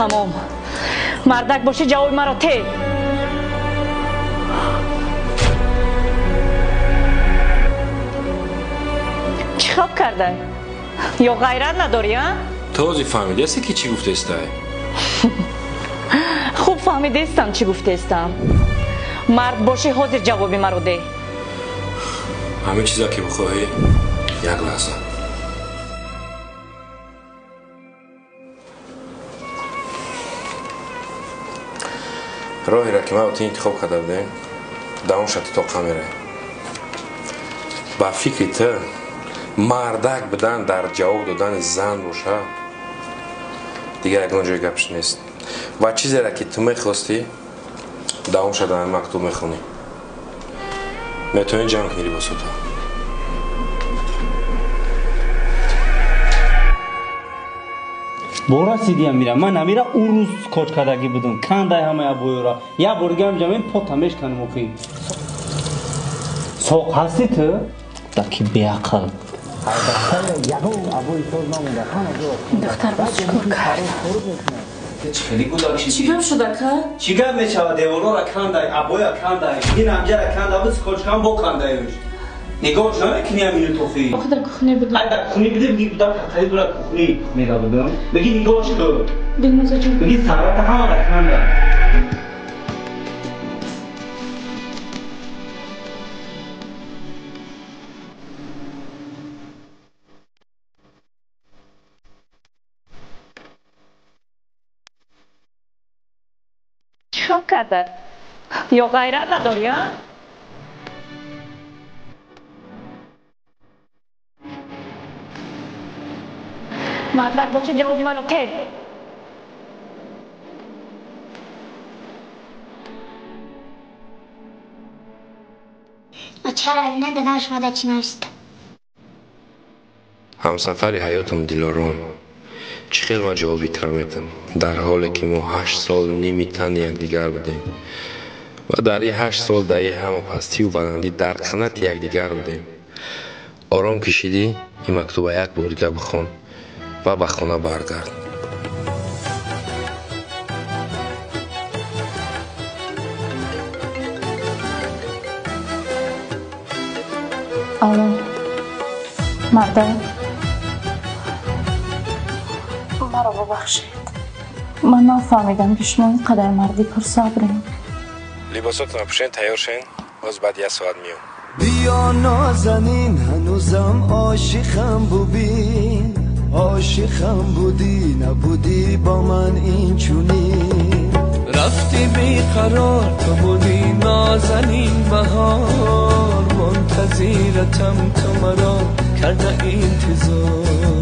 تمام. مردک باشی جواب مرا ته. چی خواب کرده؟ یا غیرت نداری ها؟ تازه فهمیده هستی که چی گفته استه؟ خوب فهمیده استم چی گفته استم. مرد باشی حاضر جوابی مرا ده. همه چیزا که بخواهی یک لحظه. راهی را که ما اوتی انتخاب کرده بودیم دوام شد تا کامیره. با فکر تو مردک بدن در جواب دادن زن باشه دیگه اگه اونجای گپش نیست. و چیزی را که تو میخواستی دوام شد در مکتوب میخونی. میتونی جمع کنی با تو. بورا سیدیم میرم من نمیرم اون روز کوچ کردگی بودم کندای همه ابویرا یا برگم جمعین پوتامش کنم اوکی سوق هستی تو؟ دکی بیاقل دختر باز شکر کرد. خیلی گوداکشی چیکار شده که؟ چیکار میشود دیوارا را کندای ابویا کندای این همجا را کندای بس کوچ کن با کندایش نگاهش نمیکنی همینو توفی آخه در کخونه بدم در کخونه بده بگی بودم خطایی دورا کخونه میرا بدم بگی نگاهش کن دلموزه جون بگی سرات همه را کندای چیکار کرده؟ یا غیرت نداری ها؟ مردک باشی جواب مرا ته. چرا ندادم شما در چی نوشت؟ همسفر حیاتم دیلاران چه خیلی من جوابی تر میتم در حالی که ما 8 سال نیمی تن یک دیگر بودیم و در این 8 سال در این همه پستی و بلندی در قنات یک دیگر بودیم. آرام کشیدی این مکتوب یک بار دیگه بخون و به خانه برگرد. الو مردک مرا ببخشید من نفهمیدم که شما اینقدر مردی پر صبرین. لباساتون پوشین تیار شین باز بعد 1 ساعت میام. بیا نازنین هنوزم عاشقم ببین عاشقم بودی نبودی با من این چونین رفتی بیقرار تو بودی نازنین بهار منتظرتم تو مرا کرده انتظار